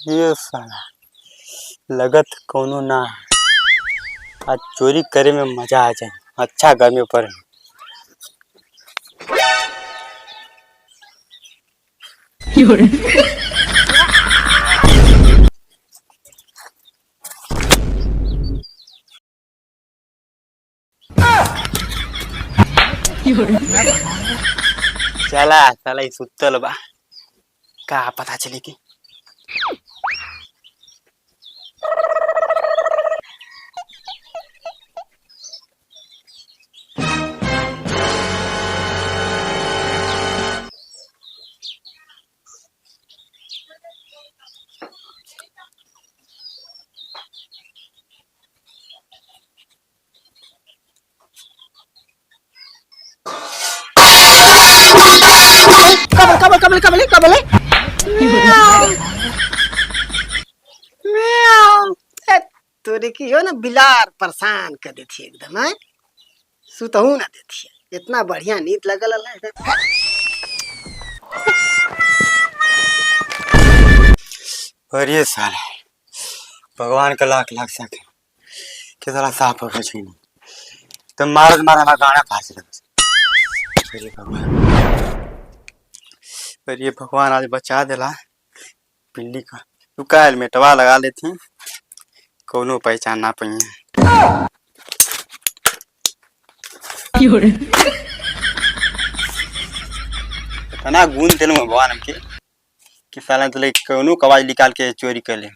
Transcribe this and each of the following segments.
ये साला लगत कोनो ना आज चोरी करे में मजा आ जाए। अच्छा गर्मी पर चला साला सुतल बा का पता चले कि कबले तोरे की हो ना बिलार परेशान कर देती एकदम है। सुतहू ना देती है, इतना बढ़िया नींद लगल है। अरे साला भगवान का लाख लाख सके कि साला साफ हो गई नहीं तो मारा मारा गाना फांस लग। अरे भगवान आज बचा देला पिल्ली का तू का हेलमेटवा लगा लेती कोनो पहचान ना पाई ना गुन दिल भगवान हमके कि साला तो कोनो कवाज निकाल के चोरी कर ले।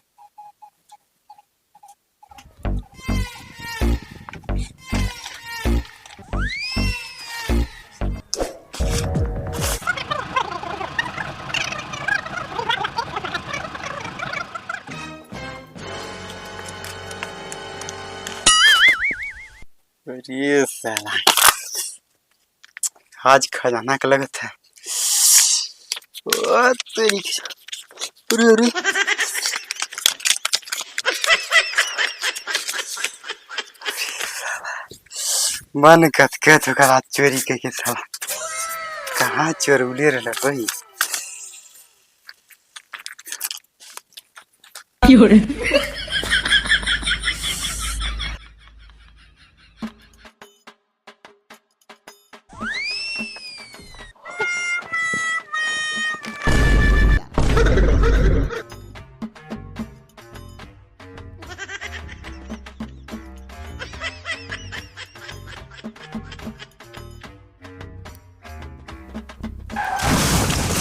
ये साला आज खजाना का लगता है। तेरी अरे मन कत करा चोरी के साला कहाँ चोरौले रह भाई।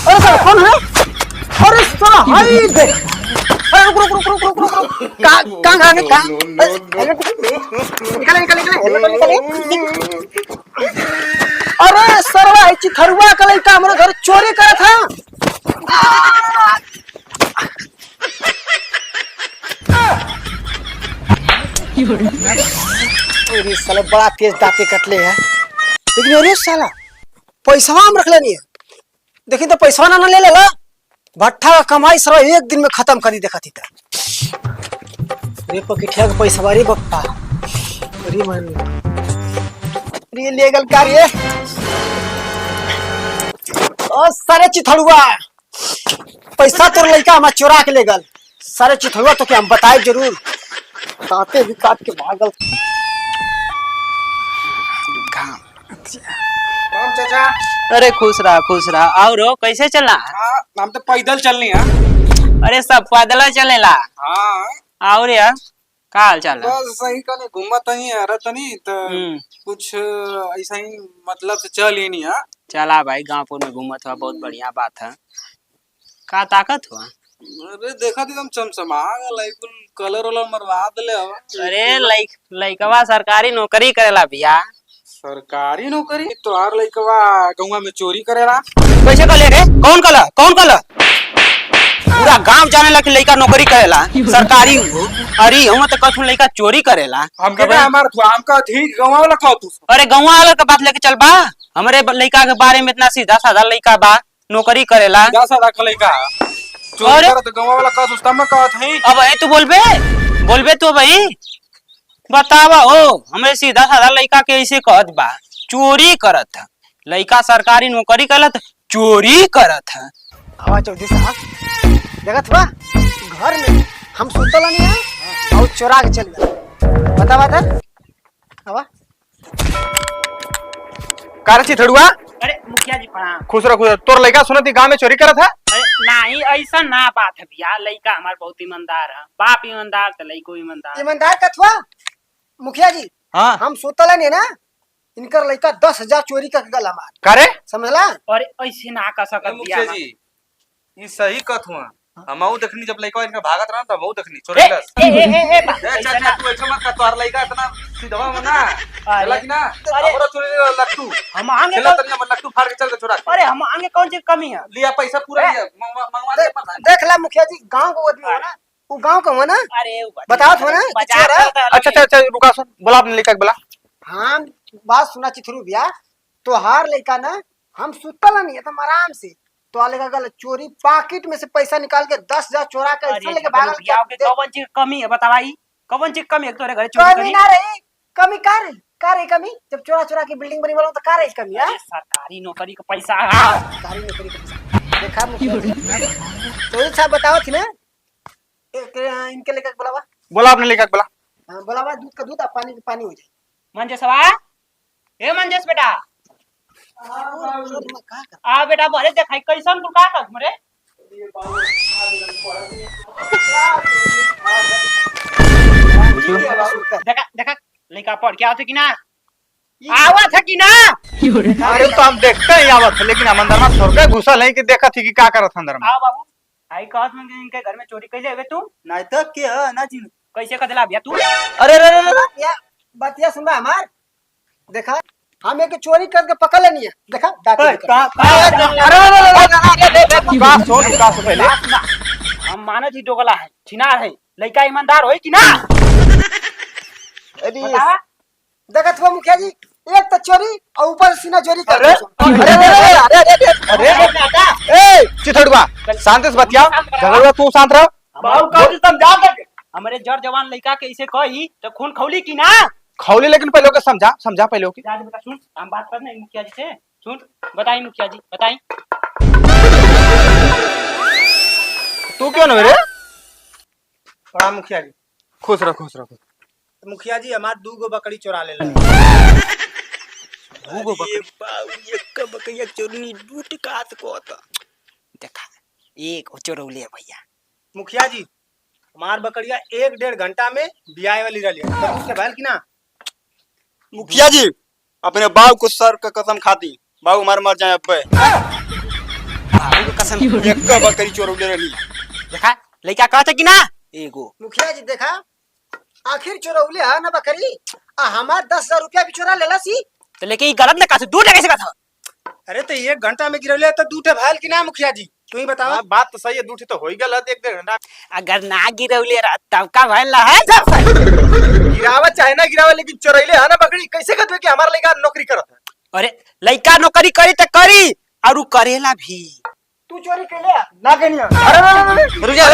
अरे साला कौन है? अरे साला हाय देख। अरे रुक कहाँ भागे कहाँ? निकले। अरे सरवा चिथरुआ का लड़का हमारे घर चोरी करा था। अरे साला बड़ा तेज दांते कटले है। लेकिन अरे साला पैसा हम रख लेनी है। देखी तो पैसा ना ले लेला भट्ठा का कमाई सर एक दिन में खत्म कर दी। देखा थी रे पकिठिया का पैसा बारी बप्पा अरे मन रे लीगल कार्य ओ सारे चिथड़ुआ पैसा तोर लड़का हम चोरा के ले गल। सारे चिथड़ुआ तो क्या हम बताए जरूर काटे भी काट के भागल। राम चाचा। अरे खुश रहा और कैसे चलना? हम तो पैदल चलनी है। अरे सब पैदल चलेला। हाँ और यार का हाल चाल है? बस सही कने घूमत नहीं है रत नहीं तो कुछ ऐसा ही मतलब से चल ही नहीं है। चला भाई गांवपुर में घूमत हुआ बहुत बढ़िया बात है। का ताकत हुआ? अरे देखा थी तुम चमचमा लाइक कलर वाला मरवा दले हो। अरे लइकवा सरकारी नौकरी करेला भैया। सरकारी नौकरी तोहार लइकवा गौवा में चोरी करेला। कैसे कर ले रे? कौन कल पूरा गांव जाने ला कि लइका नौकरी करेला सरकारी। अरे हम तो कहूं लइका चोरी करेला। हम के हमार हम का ठीक गौवा वाला कह तू। अरे गौवा वाला का बात लेके चल बा। हमरे लइका के बारे में इतना सीधा साधा लइका बा नौकरी करेला। सीधा साधा लइका चोरी करत गौवा वाला कह तू तब मैं कहत हई। अब ए तू बोलबे तो भाई बतावा हो हमरे सीधा साधा लइका के ऐसे कहत बा चोरी करत है। लइका सरकारी नौकरी करत चोरी करत है। आवाज चौधरी साहब देखत बा घर में हम सुतल नहीं है और चोरा के चल गया। बता बात है हवा कारची थड़ुआ अरे मुखिया जी प्रणाम। खुश रहो। तोर लड़का सुनती गांव में चोरी करत है। अरे नहीं ऐसा ना बात है भैया, लड़का हमार बहुत ईमानदार है, बाप ईमानदार तो लड़को ईमानदार। ईमानदार कथवा मुखिया जी। हाँ हम सुतल नहीं ना, इनकर लड़का 10,000 चोरी करके गला मार करे समझला। अरे ऐसे ना कर सकत मुखिया भैया। जी ये सही कथ हुआ। हमहू देखनी जब लइका इनका भागत रहा तब हमहू देखनी ए चोरैलस। ए ए ए चाचा तू ऐसा मत कर, तोहर लइका इतना सीधवा में ना चला कि ना अरे- हमरो चोरी लट्टू हम आगे चला तनिया में लट्टू फाड़ के चल के चोरा के। अरे हम आगे कौन चीज कमी है? लिया पैसा पूरा लिया मंगवा दे पता देख ला मुखिया जी, गांव को आदमी हो ना, वो गांव का हो ना। अरे बताओ तो ना कि बाजार चोर है। करता है अलग अच्छा है। अच्छा रुका सुन बोला अपने लड़का के बोला। हम बात सुना चिथरू भैया, तो हार लड़का ना हम सुतल नहीं है तो आराम से तो लेगा गल चोरी पॉकेट में से पैसा निकाल के 10,000 चोरा के अरे ऐसा लेके झगड़ू भागल। भैया के कौन चीज कमी है बतावाई? कौन चीज कमी है तोरे घर चोरी कमी करी? ना रही, कमी का रही कमी? जब चोरा चोरा की बिल्डिंग बनी वाला तो का रही कमी है? अरे सरकारी नौकरी का पैसा। सरकारी नौकरी का पैसा। देखा मुखिया जी, चोरी साहब बताओ थी ना एक इनके लेकर बुलावा। बोला अपने लड़का के बोला। हाँ, बुलावा, दूध का दूध और पानी का पानी हो जाए। मंजेशवा ए मंजेश बेटा आ बेटा बरे देखाई कैसन तू का कर मरे। देखा देखा लड़का पढ़ के आते कि ना आवा था कि ना? अरे तो हम देखते ही आवत है, लेकिन हम अंदर में छोड़ के घुसल है कि देखा थी कि क्या करत अंदर में। आओ बाबू आई कहत में कि इनके घर में चोरी कैले हुए तू नहीं तो क्या ना जी। कैसे कर दिला भैया तू? अरे अरे अरे बतिया सुन रहा हमार। देखा हम एक चोरी करके पकड़ लेनी है। देखा दांत निकल। पहले हम मानो जी दोगला है, छिनार है, लड़का ईमानदार होई कि ना? बतावा देखत हुआ मुखिया जी, एक तो चोरी और ऊपर से सीना चोरी कर अरे ए चिथड़ुआ शांति से बतिया। झगड़ुआ तू शांत रह। बाबू का समझा दे हमरे जड़ जवान लड़का के इसे कही तो खून खौली कि ना? खौली, लेकिन पहले के समझा पहले की। जा बेटा सुन, हम बात करना है मुखिया जी से। सुन बताई मुखिया जी बताई। तू क्यों ना रे? बड़ा मुखिया जी। खुश रह खुश रह। मुखिया जी हमार 2 गो बकरी चोरा ले देखा एक चोरौले भैया। मुखिया जी हमार बकरिया 1-1.5 घंटा में बियाए वाली रही है। उसके बैल की ना मुखिया जी अपने बाबू को सर का कसम खाती, बाबू हमारे मर जाए अब बाबू के कसम एक बकरी चोर ले रही। देखा लड़का कहता कि ना एगो मुखिया जी देखा आखिर चोरौले है ना बकरी, आ हमार 10,000 रुपया भी चोरा लेला सी। तो लेके ये गलत ना कहा, दूर कैसे कहा? अरे तो 1 घंटा में गिरौले तो 2 भैल की ना मुखिया जी तू ही बताओ। बात तो सही है, दूठी तो हो ही गलत 1-1.5 घंटा। अगर ना गिरौले रहा तब का भैल है। गिरावत चाहे ना गिरावत, लेकिन चोरैले है ना बकरी। कैसे कहते कि हमारा लड़का नौकरी करत है? अरे लड़का नौकरी करी तो करी और करेला भी। तू चोरी कर ले ना कहीं। अरे रुक जा।